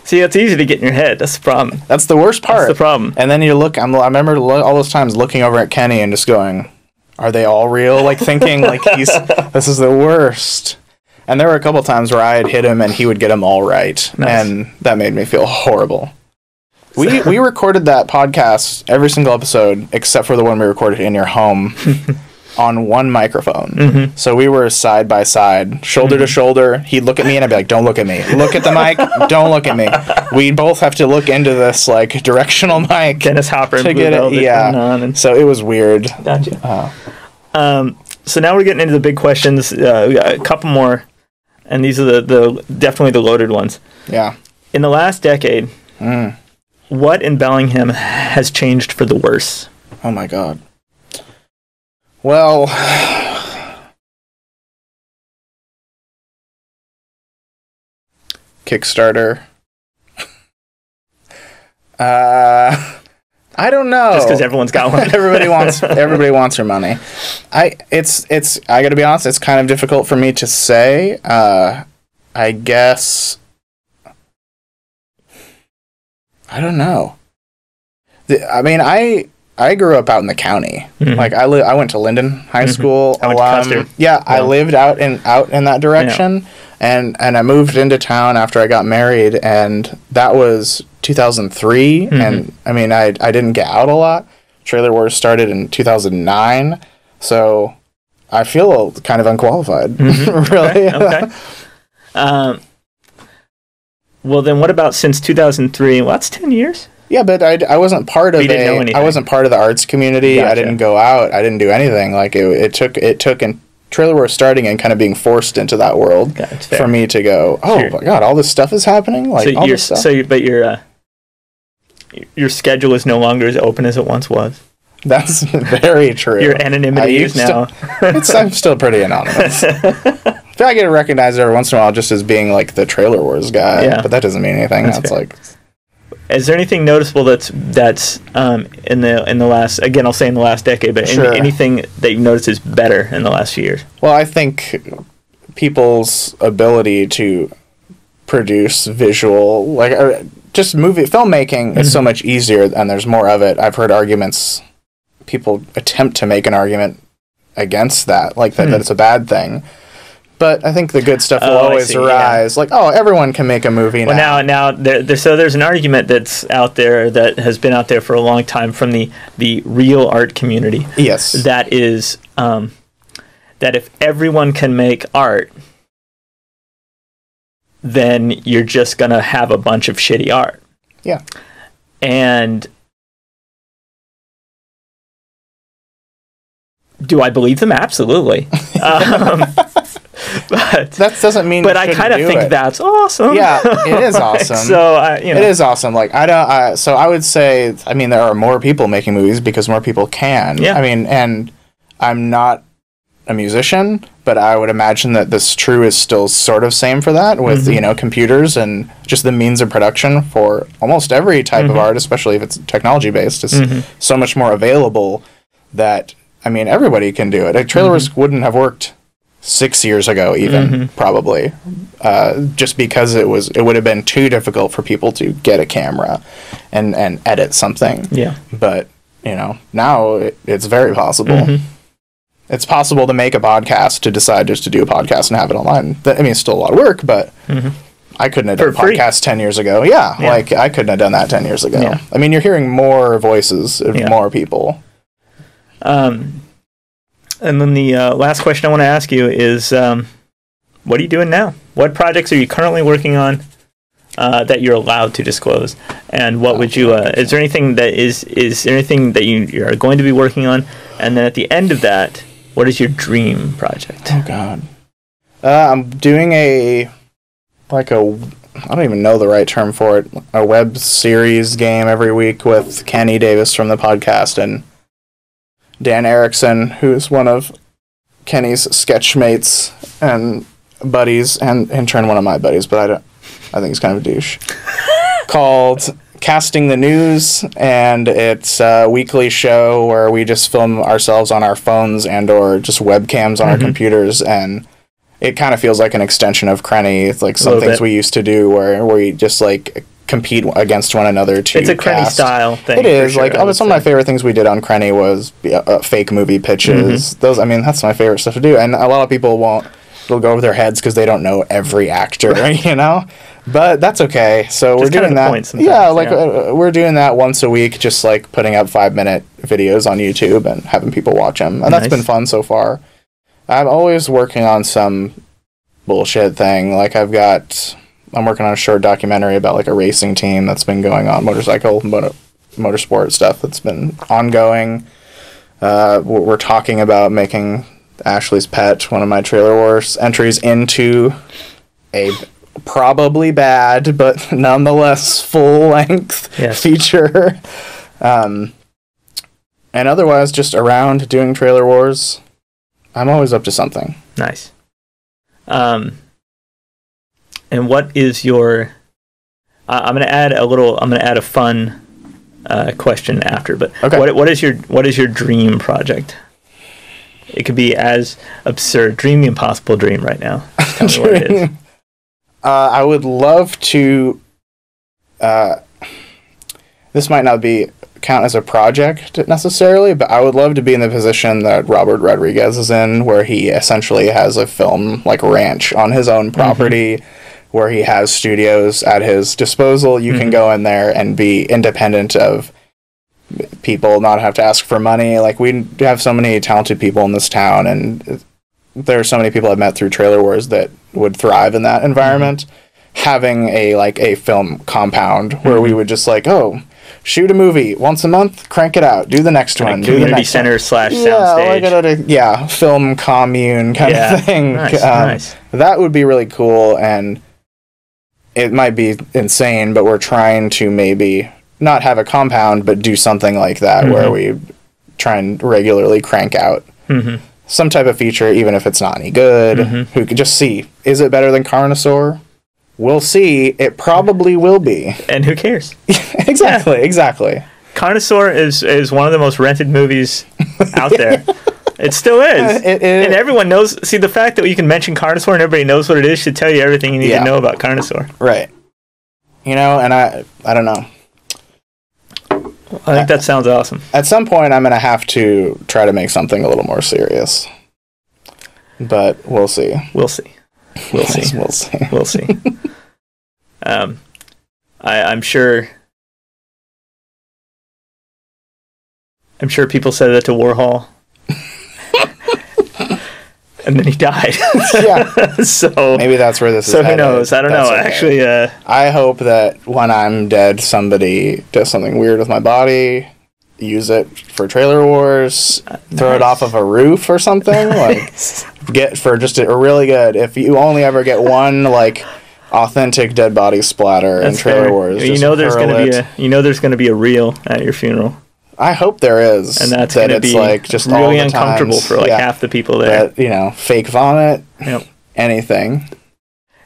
See, it's easy to get in your head. That's the problem.
That's the worst part.
That's the problem.
And then I remember all those times looking over at Kenny and just going, are they all real? Like, thinking, like, this is the worst. And there were a couple times where I had hit him and he would get them all right. Nice. And that made me feel horrible. We recorded that podcast, every single episode, except for the one we recorded in your home. On one microphone. So we were side by side, shoulder to shoulder. He'd look at me and I'd be like, don't look at me. Look at the mic. Don't look at me. We both have to look into this, like, directional mic.
Dennis Hopper and Blue Velvet going on. And
so it was weird.
Gotcha. So now we're getting into the big questions. We got a couple more, and these are the definitely the loaded ones.
Yeah.
In the last decade, what in Bellingham has changed for the worse?
Oh my God. Well, Kickstarter. I don't know.
Just because everyone's got one.
everybody wants your money. I gotta be honest, it's kind of difficult for me to say. I guess I don't know. I grew up out in the county. Like I went to Linden High School.
I went to Custer.
Yeah, I lived out in that direction, and I moved into town after I got married, and that was 2003. And I mean, I didn't get out a lot. Trailer Wars started in 2009, so I feel kind of unqualified. Really.
Okay. Well, then, what about since 2003? Well, that's 10 years.
Yeah, but I wasn't part of I wasn't part of the arts community. Gotcha. I didn't go out. I didn't do anything. Like it took and Trailer Wars starting and kind of being forced into that world for me to go, oh my God, all this stuff is happening. Like
so
all this stuff.
But your schedule is no longer as open as it once was.
That's very true.
Your anonymity is now.
I'm still pretty anonymous. I feel like I get recognized every once in a while just as being like the Trailer Wars guy, but that doesn't mean anything. That's like.
Is there anything noticeable that's in the last, again, I'll say in the last decade, but anything that you noticed is better in the last few years?
Well, I think people's ability to produce visual, like just filmmaking is so much easier and there's more of it. I've heard arguments, people attempt to make an argument against that, like that it's a bad thing. But I think the good stuff will always rise. Yeah. Like, everyone can make a movie now.
Well, now there's an argument that's out there that has been out there for a long time from the real art community.
Yes.
That is that if everyone can make art, then you're just going to have a bunch of shitty art.
Yeah.
And do I believe them? Absolutely. But
that doesn't mean.
But I kind of think that's awesome.
Yeah, it is awesome.
So
it is awesome. Like so I would say, I mean, there are more people making movies because more people can.
Yeah.
I mean, and I'm not a musician, but I would imagine that this true is still sort of same for that with computers and just the means of production for almost every type of art, especially if it's technology based. It's so much more available that I mean everybody can do it. Like, Trailer Wars wouldn't have worked 6 years ago, even probably, just because it would have been too difficult for people to get a camera and edit something.
Yeah.
But now it's very possible. It's possible to make a podcast, to decide just to do a podcast and have it online. I mean, it's still a lot of work, but I couldn't have done a podcast 10 years ago. Yeah, like I couldn't have done that 10 years ago. Yeah. I mean, you're hearing more voices of more people.
And then the last question I want to ask you is, what are you doing now? What projects are you currently working on that you're allowed to disclose? And what would you? Is there anything that is there anything that you are going to be working on? And then at the end of that, what is your dream project?
Oh God, I'm doing I don't even know the right term for it. A web series game every week with Kenny Davis from the podcast and Dan Erickson, who's one of Kenny's sketchmates and buddies, and in turn one of my buddies, but I think he's kind of a douche. Called Casting the News, and it's a weekly show where we just film ourselves on our phones and or just webcams on our computers, and it kind of feels like an extension of Krenny. It's like some things we used to do where we just like compete against one another to
It's a Krenny style thing.
It is. Sure, like some of my favorite things we did on Krenny was fake movie pitches. Those, I mean, that's my favorite stuff to do. And a lot of people it'll go over their heads because they don't know every actor, But that's okay. So we're doing that. We're doing that once a week, just like putting up 5-minute videos on YouTube and having people watch them. And that's been fun so far. I'm always working on some bullshit thing. Like I'm working on a short documentary about like a racing team that's been going on, motorsport stuff that's been ongoing. We're talking about making Ashley's Pet, one of my Trailer Wars entries, into a probably bad, but nonetheless full-length feature. And otherwise, just around doing Trailer Wars, I'm always up to something.
Nice. And what is your? I'm going to add a fun question after. But what is your dream project? It could be as absurd. Dream the impossible dream right now. Tell me what it is.
I would love to. This might not be count as a project necessarily, but I would love to be in the position that Robert Rodriguez is in, where he essentially has a film like ranch on his own property, where he has studios at his disposal. You can go in there and be independent of people, not have to ask for money. Like, we have so many talented people in this town, and there are so many people I've met through Trailer Wars that would thrive in that environment. Having a film compound where we would just like, oh, shoot a movie once a month, crank it out, do the next one, do the next
center / soundstage.
Film commune kind of thing.
Nice.
That would be really cool, and it might be insane, but we're trying to maybe not have a compound, but do something like that where we try and regularly crank out some type of feature, even if it's not any good. Who could just see, is it better than Carnosaur? We'll see. It probably will be.
And who cares?
Exactly.
Carnosaur is one of the most rented movies out there. It still is. And everyone knows. See, the fact that you can mention Carnosaur and everybody knows what it is should tell you everything you need to know about Carnosaur.
Right. You know, and I don't know.
I think that sounds awesome.
At some point, I'm going to have to try to make something a little more serious. But we'll see.
We'll see. I'm sure people said that to Warhol. And then he died. So
maybe that's where this is headed.
So who knows? I don't know. Okay. Actually,
I hope that when I'm dead, somebody does something weird with my body, use it for Trailer Wars, throw it off of a roof or something. Like, get for just a really good. If you only ever get one like authentic dead body splatter in Trailer Wars,
there's going to be a reel at your funeral.
I hope there is,
and that's going to be
like just
really
all the
uncomfortable
times,
for like half the people there.
But, fake vomit, anything,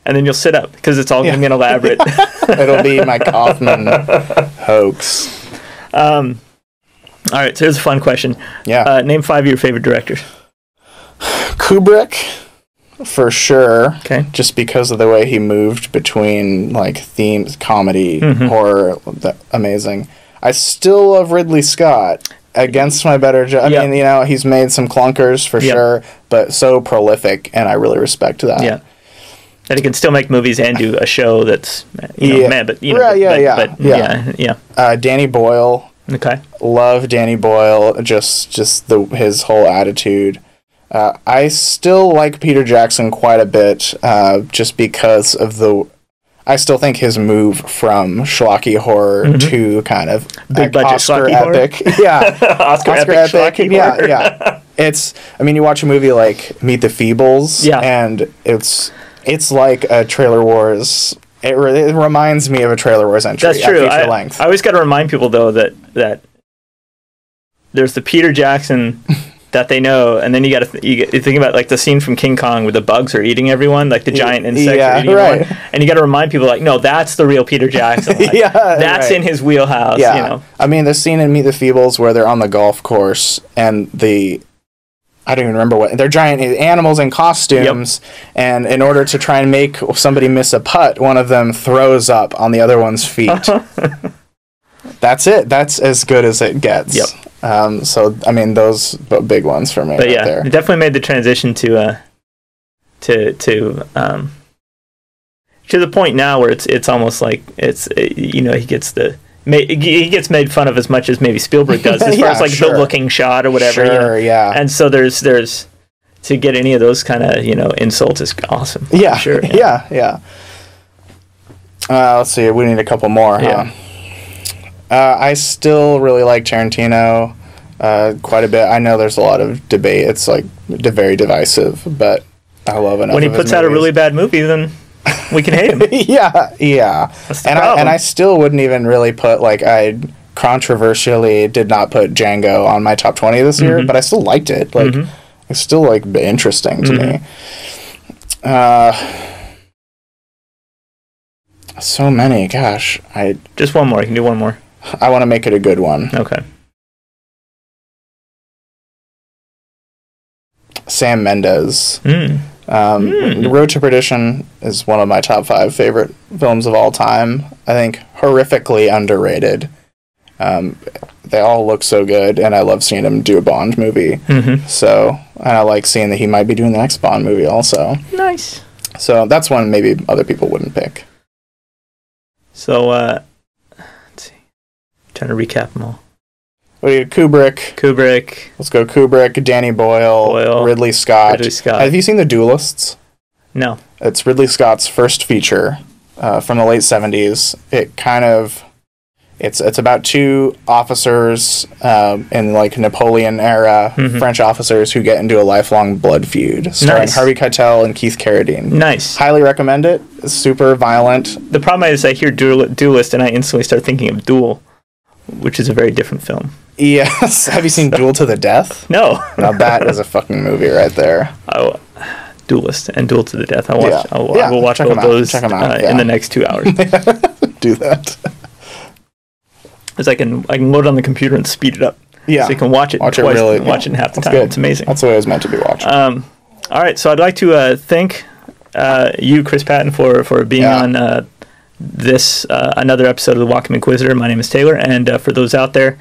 and then you'll sit up because it's all going to be elaborate.
It'll be my Kaufman hoax.
All right, so here's a fun question.
Yeah,
name 5 of your favorite directors.
Kubrick, for sure.
Okay,
just because of the way he moved between like themes, comedy, horror, amazing. I still love Ridley Scott against my better judgment. I mean, he's made some clunkers for sure, but so prolific, and I really respect that.
Yeah. That he can still make movies and do a show that's, mad, but,
Danny Boyle.
Okay.
Love Danny Boyle, just his whole attitude. I still like Peter Jackson quite a bit, just because of I still think his move from schlocky horror to kind of
big budget
Oscar
epic
horror. Yeah.
Oscar epic schlocky horror.
Yeah. You watch a movie like Meet the Feebles, and it's like a Trailer Wars. It reminds me of a Trailer Wars entry.
That's true.
At feature length.
I always got to remind people though that there's the Peter Jackson that they know, and then you think about like the scene from King Kong where the bugs are eating everyone, like the giant insects are eating everyone, and you got to remind people like, no, that's the real Peter Jackson. Like, that's in his wheelhouse.
Yeah. I mean, the scene in Meet the Feebles where they're on the golf course and I don't even remember what, they're giant animals in costumes, and in order to try and make somebody miss a putt, one of them throws up on the other one's feet. That's it. That's as good as it gets.
Yep.
So I mean, those big ones for me.
But
right there.
It definitely made the transition to the point now where it's almost like he gets made fun of as much as maybe Spielberg does as far as like the looking shot or whatever. And so there's to get any of those kind of insults is awesome.
Yeah, sure. Yeah. Let's see. We need a couple more. Huh? I still really like Tarantino quite a bit. I know there's a lot of debate. It's like very divisive, but I love enough.
When he puts out a really bad movie, then we can hate him.
Yeah. That's the problem. I still wouldn't even really put I controversially did not put Django on my top 20 this year, but I still liked it. It's still interesting to me. So many. Gosh,
just one more. You can do one more.
I want to make it a good one.
Okay.
Sam Mendes. Road to Perdition is one of my top 5 favorite films of all time. I think horrifically underrated. They all look so good, and I love seeing him do a Bond movie. Mm-hmm. So, and I like seeing that he might be doing the next Bond movie also.
Nice.
So that's one maybe other people wouldn't pick.
So, let's see. I'm trying to recap them all.
Kubrick. Let's go Kubrick, Danny Boyle. Ridley Scott. Have you seen The Duelists?
No.
It's Ridley Scott's first feature from the late 70s. It kind of... It's about two officers in like Napoleon era French officers who get into a lifelong blood feud, starring Harvey Keitel and Keith Carradine.
Nice.
Highly recommend it. It's super violent.
The problem is I hear Duelist and I instantly start thinking of Duel, which is a very different film.
Yes. Have you seen Duel to the Death?
No.
Now that is a fucking movie right there.
Duelist and Duel to the Death. I will watch both those in the next 2 hours.
Do that.
Because I can load it on the computer and speed it up. Yeah. So you can watch it twice, watch it in half the time. Good. It's amazing.
That's the way it was meant to be watched.
All right, so I'd like to thank you, Chris Patton, for being on this another episode of the Whatcom Inquisitor. My name is Taylor, and for those out there,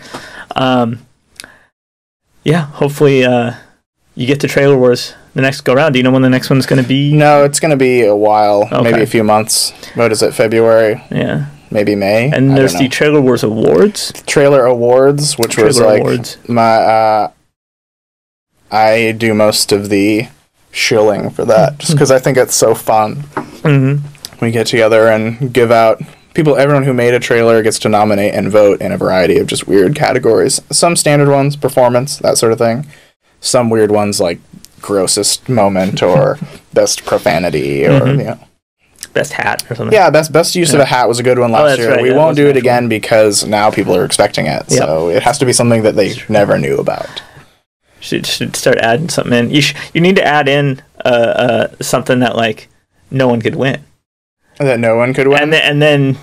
hopefully you get to Trailer Wars the next go round. Do you know when the next one's going to be?
No, it's going to be a while, maybe a few months. What is it, February?
Yeah.
Maybe May.
And there's the Trailer Wars Awards.
Trailer Awards, which was like my... I do most of the shilling for that, just because I think it's so fun. Mm-hmm. We get together and give out... Everyone who made a trailer gets to nominate and vote in a variety of just weird categories. Some standard ones, performance, that sort of thing. Some weird ones like grossest moment or best profanity or,
Best hat or something.
Yeah, best use of a hat was a good one last year. Right. We won't do it again because now people are expecting it. So it has to be something that they never knew about.
Should start adding something in. You need to add in something that like no one could win.
That no one could win,
and then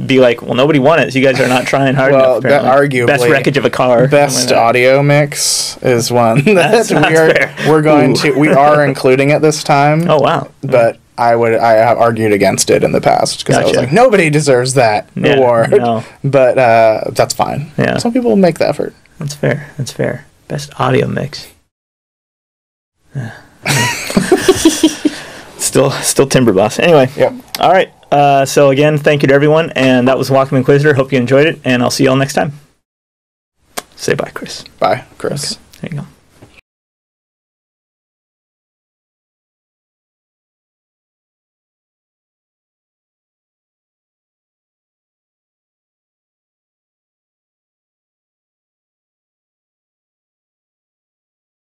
be like, well, nobody won it. So you guys are not trying hard enough.
Well, arguably,
best wreckage of a car.
Best audio mix is one that we are including it this time.
Oh wow!
But I have argued against it in the past because I was like, nobody deserves that award. No. But that's fine. Yeah. Some people make the effort.
That's fair. Best audio mix. Still Timber Boss. Anyway.
Yep.
All right. So again, thank you to everyone, and that was Whatcom Inquisitor. Hope you enjoyed it, and I'll see you all next time. Say bye, Chris.
Bye, Chris.
Okay. There you go.